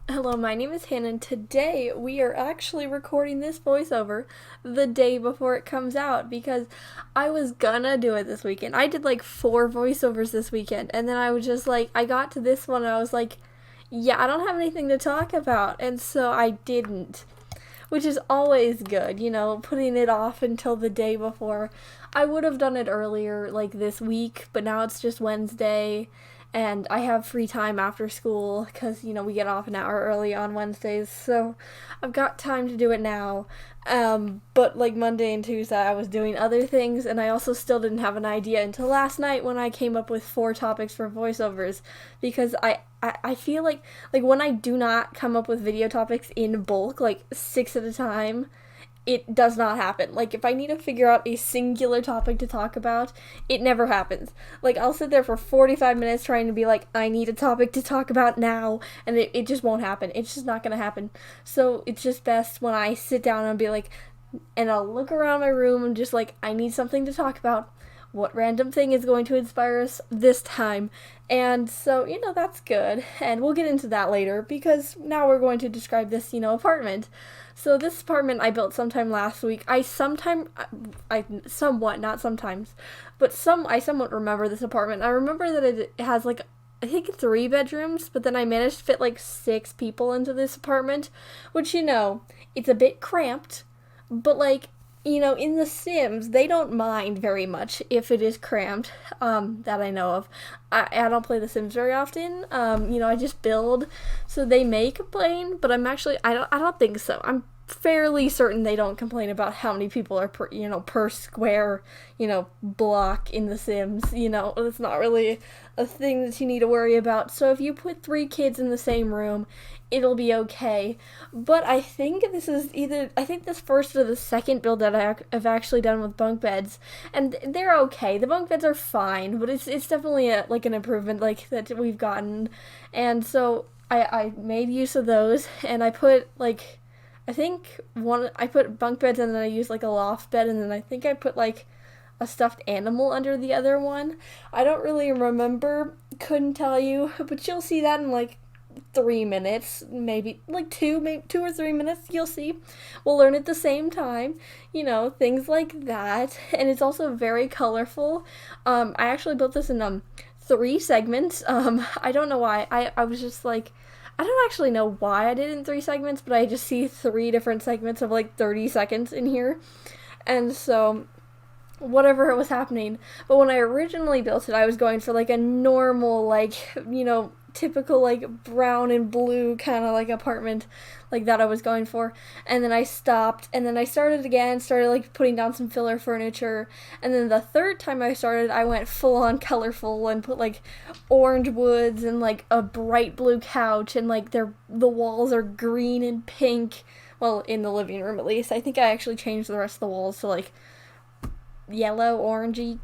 Hello, my name is Hannah, and today we are actually recording this voiceover the day before it comes out because I was gonna do it this weekend. I did like four voiceovers this weekend, and then I was just like, I got to this one, and I was like, yeah, I don't have anything to talk about, and so I didn't, which is always good, putting it off until the day before. I would have done it earlier, like this week, but now it's just Wednesday, and I have free time after school because, we get off an hour early on Wednesdays, so I've got time to do it now. But like Monday and Tuesday, I was doing other things, and I also still didn't have an idea until last night when I came up with four topics for voiceovers because I feel like when I do not come up with video topics in bulk, like six at a time, it does not happen. Like, if I need to figure out a singular topic to talk about, it never happens. Like, I'll sit there for 45 minutes trying to be like, I need a topic to talk about now, and it just won't happen. It's just not gonna happen. So, it's just best when I sit down and be like, and I'll look around my room and just like, I need something to talk about. What random thing is going to inspire us this time? And so, that's good. And we'll get into that later because now we're going to describe this, apartment. So this apartment I built sometime last week. I somewhat, not sometimes, but I somewhat remember this apartment. I remember that it has like, I think three bedrooms, but then I managed to fit like six people into this apartment, which, it's a bit cramped, but like, in The Sims, they don't mind very much if it is cramped, that I know of. I don't play The Sims very often. I just build, so they may complain, but I don't think so. I'm fairly certain they don't complain about how many people are per square, block in The Sims. It's not really a thing that you need to worry about. So if you put three kids in the same room, it'll be okay. But I think this first or the second build that I've actually done with bunk beds, and they're okay. The bunk beds are fine, but it's definitely an improvement like that we've gotten. And so I made use of those, and I put like, I put bunk beds, and then I used like a loft bed, and then I think I put like a stuffed animal under the other one. I don't really remember, couldn't tell you, but you'll see that in like 3 minutes, maybe like maybe 2 or 3 minutes. You'll see. We'll learn at the same time, things like that. And it's also very colorful. I actually built this in three segments. I don't know why. I was just like, I don't actually know why I did it in three segments, but I just see three different segments of like 30 seconds in here. And so whatever was happening. But when I originally built it, I was going for like a normal, like, typical like brown and blue kind of like apartment like that I was going for. And then I stopped, and then I started again, started like putting down some filler furniture. And then the third time I started, I went full on colorful and put like orange woods and like a bright blue couch, and like the walls are green and pink. Well, in the living room at least. I think I actually changed the rest of the walls to like yellow, orangey,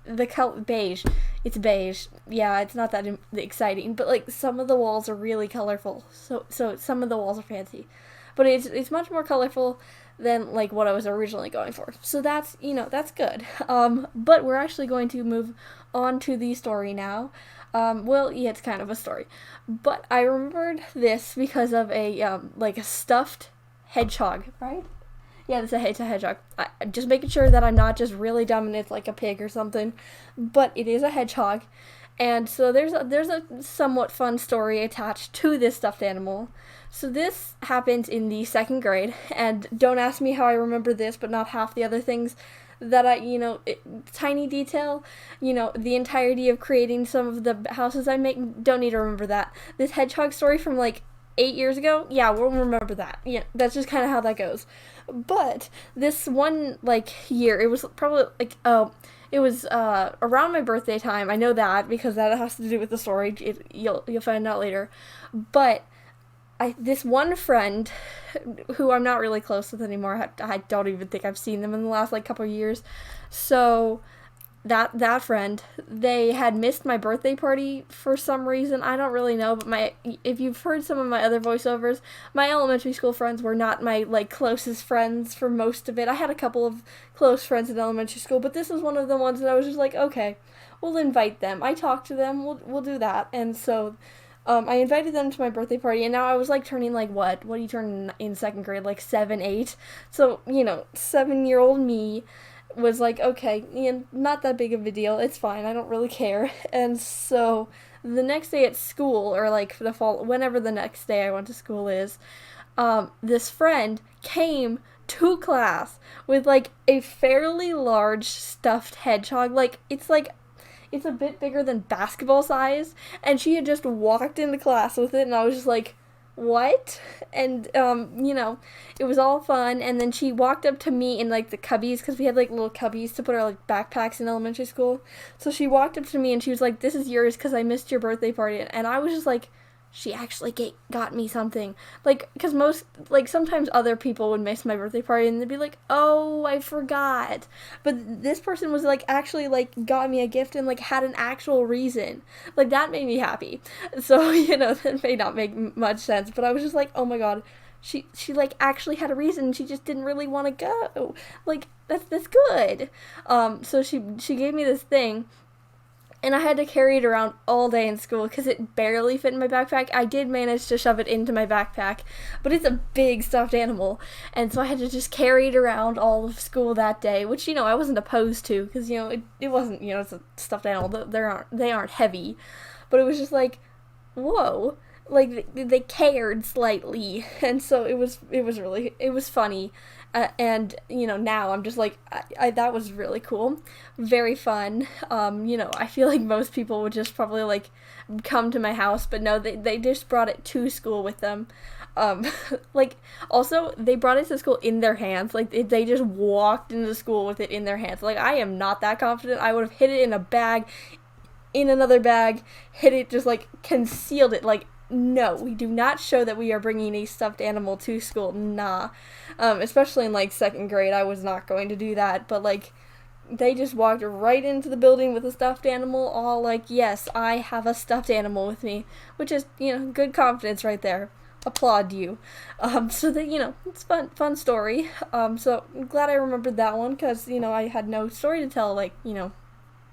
the color beige. It's beige. Yeah, it's not that exciting, but like some of the walls are really colorful. So some of the walls are fancy, but it's much more colorful than like what I was originally going for. So that's good. But we're actually going to move on to the story now. Well, yeah, it's kind of a story, but I remembered this because of a stuffed hedgehog, right? Yeah, it's a hedgehog. Just making sure that I'm not just really dumb and it's like a pig or something, but it is a hedgehog. And so there's a somewhat fun story attached to this stuffed animal. So this happens in the second grade, and don't ask me how I remember this, but not half the other things that tiny detail, the entirety of creating some of the houses I make, don't need to remember that. This hedgehog story from like 8 years ago, yeah, we'll remember that. Yeah, that's just kind of how that goes. But this one year, it was probably it was around my birthday time. I know that because that has to do with the story. You'll find out later. But this one friend who I'm not really close with anymore. I don't even think I've seen them in the last couple of years. So that friend, they had missed my birthday party for some reason. I don't really know, but if you've heard some of my other voiceovers, my elementary school friends were not my closest friends for most of it. I had a couple of close friends in elementary school, but this was one of the ones that I was just like, okay, we'll invite them. I talked to them. We'll do that. And so I invited them to my birthday party, and now I was like turning like what do you turn in second grade, like 7, 8? So 7-year-old me was like, okay, not that big of a deal. It's fine. I don't really care. And so the next day at school, or like the fall, whenever the next day I went to school is, this friend came to class with like a fairly large stuffed hedgehog. It's a bit bigger than basketball size, and she had just walked into class with it, and I was just like, what? And it was all fun. And then she walked up to me in like the cubbies, because we had like little cubbies to put our like backpacks in elementary school. So she walked up to me and she was like, this is yours because I missed your birthday party. And I was just like, she actually got me something. Like, because sometimes other people would miss my birthday party and they'd be like, oh, I forgot. But this person was like, actually, like, got me a gift and like had an actual reason. Like, that made me happy. So, that may not make much sense, but I was just like, oh my god, she like actually had a reason. She just didn't really want to go. Like, that's good. So she gave me this thing, and I had to carry it around all day in school because it barely fit in my backpack. I did manage to shove it into my backpack, but it's a big stuffed animal, and so I had to just carry it around all of school that day, which, I wasn't opposed to, because, it wasn't, it's a stuffed animal. They aren't heavy, but it was just like, whoa, like, they cared slightly, and so it was funny. And now I'm just like, that was really cool, very fun. I feel like most people would just probably like come to my house, but no, they just brought it to school with them. Like, also, they brought it to school in their hands. Like, they just walked into school with it in their hands. Like, I am not that confident. I would have hid it in a bag, in another bag, hid it, just like concealed it. Like, no, we do not show that we are bringing a stuffed animal to school. Nah. Especially in, like, second grade, I was not going to do that. But, like, they just walked right into the building with a stuffed animal, all like, yes, I have a stuffed animal with me. Which is, good confidence right there. Applaud you. So that, it's fun story. So I'm glad I remembered that one, because, I had no story to tell, like,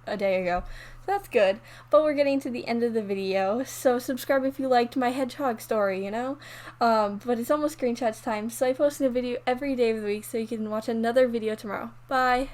a day ago. So that's good. But we're getting to the end of the video, so subscribe if you liked my hedgehog story, But it's almost screenshots time, so I post a video every day of the week, so you can watch another video tomorrow. Bye!